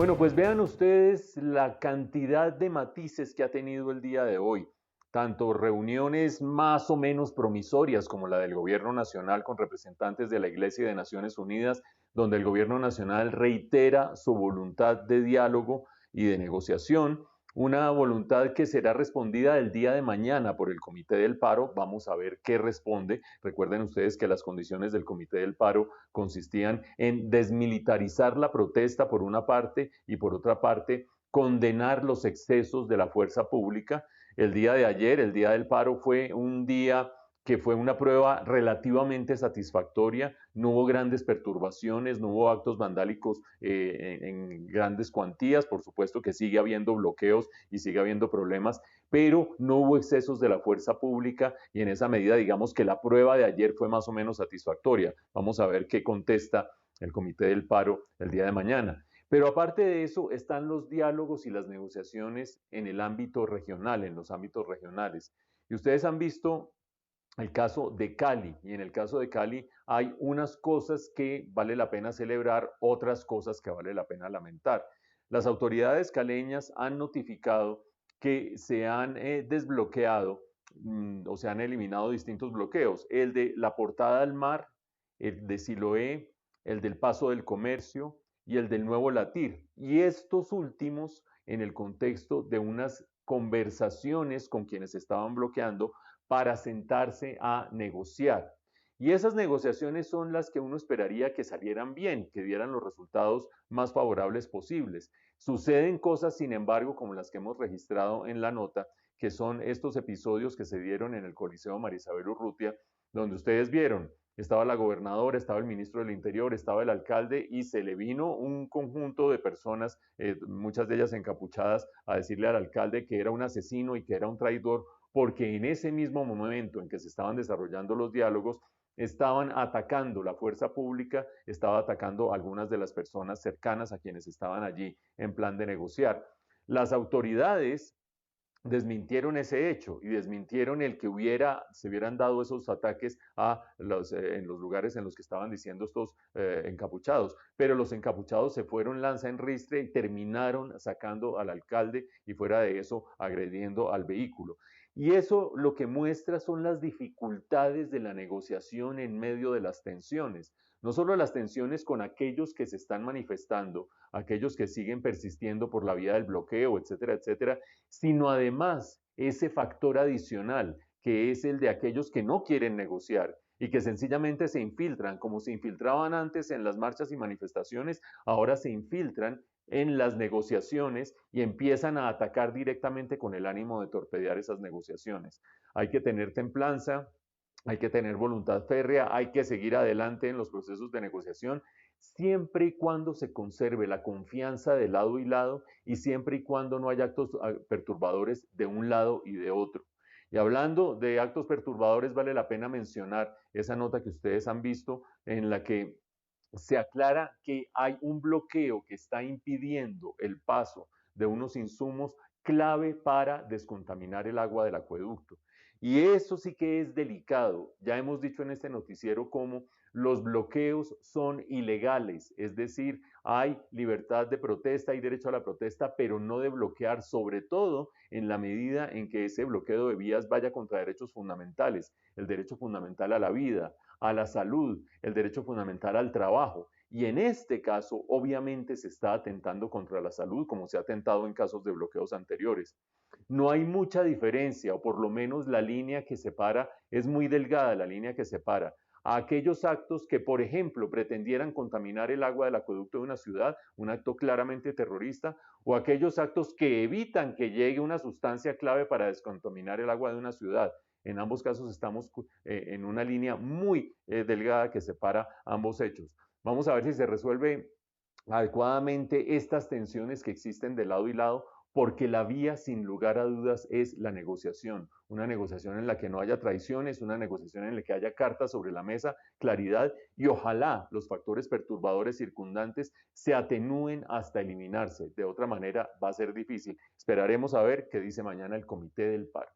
Bueno, pues vean ustedes la cantidad de matices que ha tenido el día de hoy, tanto reuniones más o menos promisorias como la del Gobierno Nacional con representantes de la Iglesia y de Naciones Unidas, donde el Gobierno Nacional reitera su voluntad de diálogo y de negociación, una voluntad que será respondida el día de mañana por el Comité del Paro. Vamos a ver qué responde. Recuerden ustedes que las condiciones del Comité del Paro consistían en desmilitarizar la protesta por una parte y por otra parte condenar los excesos de la fuerza pública. El día de ayer, el día del paro, fue un día que fue una prueba relativamente satisfactoria, no hubo grandes perturbaciones, no hubo actos vandálicos en grandes cuantías, por supuesto que sigue habiendo bloqueos y sigue habiendo problemas, pero no hubo excesos de la fuerza pública y en esa medida digamos que la prueba de ayer fue más o menos satisfactoria. Vamos a ver qué contesta el Comité del Paro el día de mañana. Pero aparte de eso están los diálogos y las negociaciones en el ámbito regional, en los ámbitos regionales. Y ustedes han visto el caso de Cali, y en el caso de Cali hay unas cosas que vale la pena celebrar, otras cosas que vale la pena lamentar. Las autoridades caleñas han notificado que se han desbloqueado o se han eliminado distintos bloqueos, el de la portada al mar, el de Siloé, el del Paso del Comercio y el del Nuevo Latir. Y estos últimos en el contexto de unas conversaciones con quienes estaban bloqueando para sentarse a negociar. Y esas negociaciones son las que uno esperaría que salieran bien, que dieran los resultados más favorables posibles. Suceden cosas, sin embargo, como las que hemos registrado en la nota, que son estos episodios que se dieron en el Coliseo Marisabel Urrutia, donde ustedes vieron, estaba la gobernadora, estaba el ministro del Interior, estaba el alcalde y se le vino un conjunto de personas, muchas de ellas encapuchadas, a decirle al alcalde que era un asesino y que era un traidor, porque en ese mismo momento en que se estaban desarrollando los diálogos, estaban atacando la fuerza pública, estaba atacando a algunas de las personas cercanas a quienes estaban allí en plan de negociar. Las autoridades desmintieron ese hecho y desmintieron el que se hubieran dado esos ataques en los lugares en los que estaban diciendo estos encapuchados, pero los encapuchados se fueron lanza en ristre y terminaron sacando al alcalde y fuera de eso agrediendo al vehículo. Y eso lo que muestra son las dificultades de la negociación en medio de las tensiones. No solo las tensiones con aquellos que se están manifestando, aquellos que siguen persistiendo por la vía del bloqueo, etcétera, etcétera, sino además ese factor adicional que es el de aquellos que no quieren negociar y que sencillamente se infiltran, como se infiltraban antes en las marchas y manifestaciones, ahora se infiltran en las negociaciones y empiezan a atacar directamente con el ánimo de torpedear esas negociaciones. Hay que tener templanza, hay que tener voluntad férrea, hay que seguir adelante en los procesos de negociación, siempre y cuando se conserve la confianza de lado y lado y siempre y cuando no haya actos perturbadores de un lado y de otro. Y hablando de actos perturbadores, vale la pena mencionar esa nota que ustedes han visto en la que se aclara que hay un bloqueo que está impidiendo el paso de unos insumos clave para descontaminar el agua del acueducto. Y eso sí que es delicado. Ya hemos dicho en este noticiero cómo los bloqueos son ilegales, es decir, hay libertad de protesta, hay derecho a la protesta, pero no de bloquear, sobre todo en la medida en que ese bloqueo de vías vaya contra derechos fundamentales, el derecho fundamental a la vida, a la salud, el derecho fundamental al trabajo. Y en este caso, obviamente, se está atentando contra la salud, como se ha atentado en casos de bloqueos anteriores. No hay mucha diferencia, o por lo menos la línea que separa es muy delgada, la línea que separa a aquellos actos que, por ejemplo, pretendieran contaminar el agua del acueducto de una ciudad, un acto claramente terrorista, o aquellos actos que evitan que llegue una sustancia clave para descontaminar el agua de una ciudad. En ambos casos estamos en una línea muy delgada que separa ambos hechos. Vamos a ver si se resuelve adecuadamente estas tensiones que existen de lado y lado, porque la vía sin lugar a dudas es la negociación, una negociación en la que no haya traiciones, una negociación en la que haya cartas sobre la mesa, claridad y ojalá los factores perturbadores circundantes se atenúen hasta eliminarse. De otra manera va a ser difícil. Esperaremos a ver qué dice mañana el Comité del Paro.